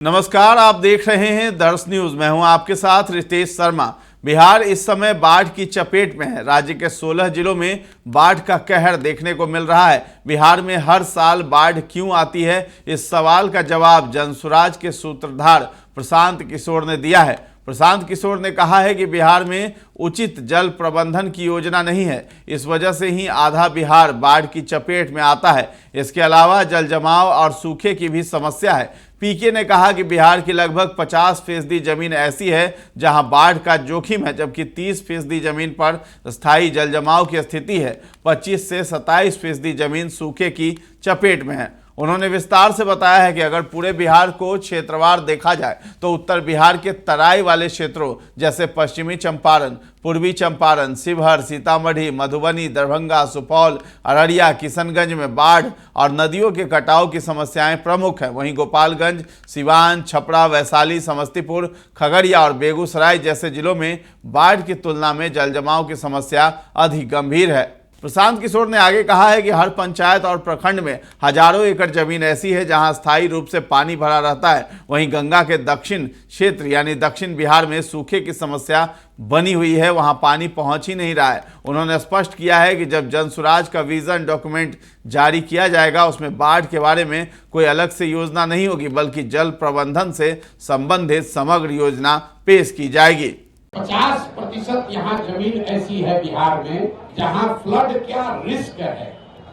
नमस्कार, आप देख रहे हैं दर्श न्यूज। मैं हूं आपके साथ रितेश शर्मा। बिहार इस समय बाढ़ की चपेट में है। राज्य के 16 जिलों में बाढ़ का कहर देखने को मिल रहा है। बिहार में हर साल बाढ़ क्यों आती है, इस सवाल का जवाब जनसुराज के सूत्रधार प्रशांत किशोर ने दिया है। प्रशांत किशोर ने कहा है कि बिहार में उचित जल प्रबंधन की योजना नहीं है, इस वजह से ही आधा बिहार बाढ़ की चपेट में आता है। इसके अलावा जल जमाव और सूखे की भी समस्या है। पीके ने कहा कि बिहार की लगभग 50% जमीन ऐसी है जहां बाढ़ का जोखिम है, जबकि 30% जमीन पर स्थायी जल जमाव की स्थिति है। 25 से 27% जमीन सूखे की चपेट में है। उन्होंने विस्तार से बताया है कि अगर पूरे बिहार को क्षेत्रवार देखा जाए तो उत्तर बिहार के तराई वाले क्षेत्रों जैसे पश्चिमी चंपारण, पूर्वी चंपारण, शिवहर, सीतामढ़ी, मधुबनी, दरभंगा, सुपौल, अररिया, किशनगंज में बाढ़ और नदियों के कटाव की समस्याएं प्रमुख हैं। वहीं गोपालगंज, सिवान, छपरा, वैशाली, समस्तीपुर, खगड़िया और बेगूसराय जैसे जिलों में बाढ़ की तुलना में जलजमाव की समस्या अधिक गंभीर है। प्रशांत किशोर ने आगे कहा है कि हर पंचायत और प्रखंड में हजारों एकड़ जमीन ऐसी है जहां स्थायी रूप से पानी भरा रहता है। वहीं गंगा के दक्षिण क्षेत्र यानी दक्षिण बिहार में सूखे की समस्या बनी हुई है, वहां पानी पहुंच ही नहीं रहा है। उन्होंने स्पष्ट किया है कि जब जनसुराज का विजन डॉक्यूमेंट जारी किया जाएगा उसमें बाढ़ के बारे में कोई अलग से योजना नहीं होगी, बल्कि जल प्रबंधन से संबंधित समग्र योजना पेश की जाएगी। 50% यहाँ जमीन ऐसी है बिहार में जहाँ फ्लड का रिस्क है।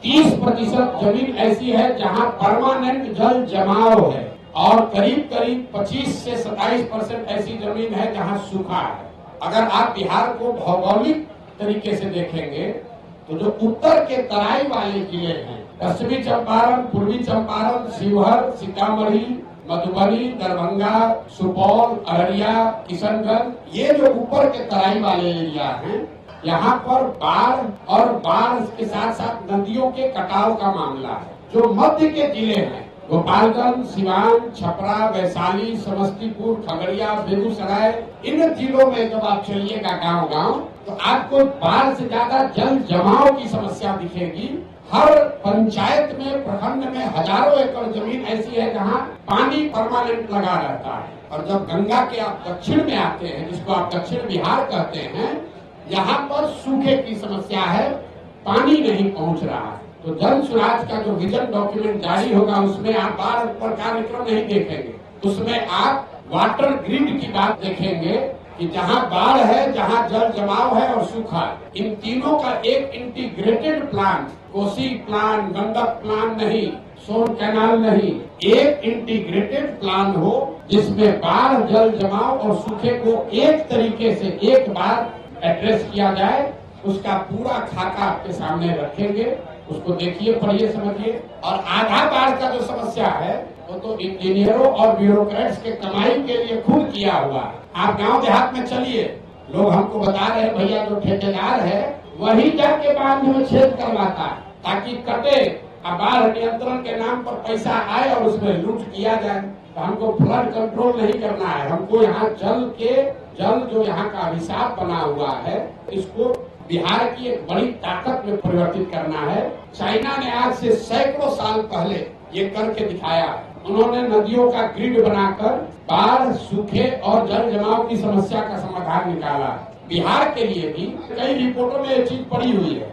30% जमीन ऐसी है जहाँ परमानेंट जल जमाव है और करीब 25 से 27% ऐसी जमीन है जहाँ सूखा है। अगर आप बिहार को भौगोलिक तरीके से देखेंगे तो जो उत्तर के तराई वाले जिले हैं, पश्चिमी चंपारण, पूर्वी चंपारण, शिवहर, सीतामढ़ी, मधुबनी, दरभंगा, सुपौल, अररिया, किशनगंज, ये जो ऊपर के तराई वाले एरिया हैं, यहाँ पर बाढ़ और बाढ़ के साथ साथ नदियों के कटाव का मामला है। जो मध्य के जिले हैं, गोपालगंज, सिवान, छपरा, वैशाली, समस्तीपुर, खगड़िया, बेगूसराय, इन जिलों में जब आप चलिएगा गांव-गांव तो आपको बाढ़ से ज्यादा जल जमाव की समस्या दिखेगी। हर पंचायत में, प्रखंड में हजारों एकड़ जमीन ऐसी है जहां पानी परमानेंट लगा रहता है। और जब गंगा के आप दक्षिण में आते हैं, जिसको आप दक्षिण बिहार कहते हैं, यहाँ पर सूखे की समस्या है, पानी नहीं पहुंच रहा है। तो जनसुराज का जो विजन डॉक्यूमेंट जारी होगा उसमें आप बाढ़ पर कार्यक्रम नहीं देखेंगे, उसमें आप वाटर ग्रिड की बात देखेंगे कि जहाँ बाढ़ है, जहाँ जल जमाव है और सूखा, इन तीनों का एक integrated plan, Kosi plan, Gandak plan नहीं, सोन कैनाल नहीं, एक इंटीग्रेटेड प्लान हो जिसमें बाढ़, जल जमाव और सूखे को एक तरीके से एक बार एड्रेस किया जाए। उसका पूरा खाका आपके सामने रखेंगे, उसको देखिए, पढ़िए, समझिए। और आधा बाढ़ का जो समस्या है वो तो इंजीनियरों और ब्यूरोक्रेट्स के कमाई के लिए खुद किया हुआ है। आप गांव देहात में चलिए, लोग हमको बता रहे हैं भैया जो ठेकेदार है वही जाके बांध में छेद करवाता है ताकि कटे, बाढ़ नियंत्रण के नाम पर पैसा आए और उसमें लूट किया जाए। तो हमको फ्लड कंट्रोल नहीं करना है, हमको यहाँ जल जो यहाँ का अभिशाप बना हुआ है, इसको बिहार की एक बड़ी ताकत में परिवर्तित करना है। चाइना ने आज से सैकड़ों साल पहले ये करके दिखाया है। उन्होंने नदियों का ग्रिड बनाकर बाढ़, सूखे और जल जमाव की समस्या का समाधान निकाला। बिहार के लिए भी कई रिपोर्टों में ये चीज पड़ी हुई है,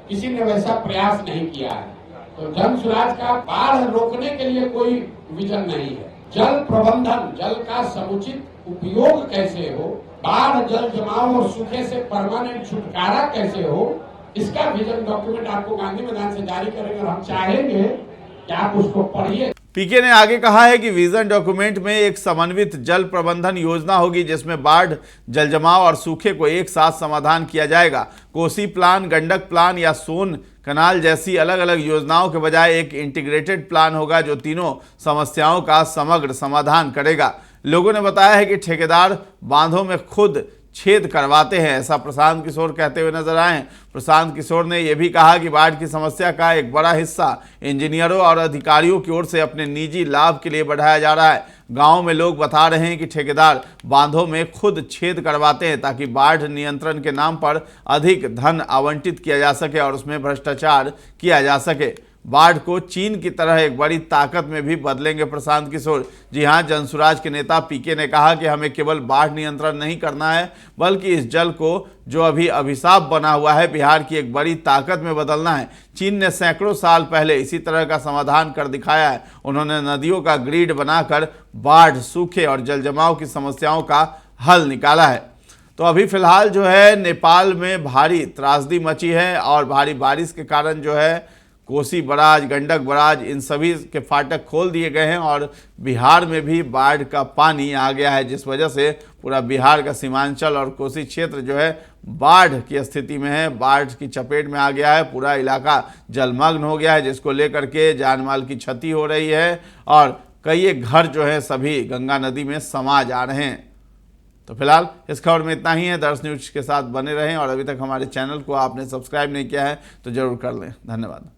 किसी ने वैसा प्रयास नहीं किया है। तो जनसुराज का बाढ़ रोकने के लिए कोई विजन नहीं है। जल प्रबंधन, जल का समुचित उपयोग कैसे हो, बाढ़, जल जमाव और सूखे से परमानेंट छुटकारा कैसे हो, इसका विजन डॉक्यूमेंट आपको गांधी मैदान से जारी करेंगे और हम चाहेंगे कि आप उसको पढ़िए। पीके ने आगे कहा है कि विजन डॉक्यूमेंट में एक समन्वित जल प्रबंधन योजना होगी जिसमें बाढ़, जल जमाव और सूखे को एक साथ समाधान किया जाएगा। कोसी प्लान, गंडक प्लान या सोन कनाल जैसी अलग अलग योजनाओं के बजाय एक इंटीग्रेटेड प्लान होगा जो तीनों समस्याओं का समग्र समाधान करेगा। लोगों ने बताया है कि ठेकेदार बांधों में खुद छेद करवाते हैं, ऐसा प्रशांत किशोर कहते हुए नजर आए हैं। प्रशांत किशोर ने यह भी कहा कि बाढ़ की समस्या का एक बड़ा हिस्सा इंजीनियरों और अधिकारियों की ओर से अपने निजी लाभ के लिए बढ़ाया जा रहा है। गांव में लोग बता रहे हैं कि ठेकेदार बांधों में खुद छेद करवाते हैं ताकि बाढ़ नियंत्रण के नाम पर अधिक धन आवंटित किया जा सके और उसमें भ्रष्टाचार किया जा सके। बाढ़ को चीन की तरह एक बड़ी ताकत में भी बदलेंगे प्रशांत किशोर। जी हां, जनसुराज के नेता पीके ने कहा कि हमें केवल बाढ़ नियंत्रण नहीं करना है, बल्कि इस जल को जो अभी अभिशाप बना हुआ है बिहार की एक बड़ी ताकत में बदलना है। चीन ने सैकड़ों साल पहले इसी तरह का समाधान कर दिखाया है। उन्होंने नदियों का ग्रिड बनाकर बाढ़, सूखे और जल जमाव की समस्याओं का हल निकाला है। तो अभी फिलहाल जो है नेपाल में भारी त्रासदी मची है और भारी बारिश के कारण जो है कोसी बराज, गंडक बराज, इन सभी के फाटक खोल दिए गए हैं और बिहार में भी बाढ़ का पानी आ गया है, जिस वजह से पूरा बिहार का सीमांचल और कोसी क्षेत्र जो है बाढ़ की स्थिति में है, बाढ़ की चपेट में आ गया है। पूरा इलाका जलमग्न हो गया है, जिसको लेकर के जान माल की क्षति हो रही है और कई घर जो है सभी गंगा नदी में समा जा रहे हैं। तो फिलहाल इस खबर में इतना ही है। दर्श न्यूज के साथ बने रहें और अभी तक हमारे चैनल को आपने सब्सक्राइब नहीं किया है तो जरूर कर लें। धन्यवाद।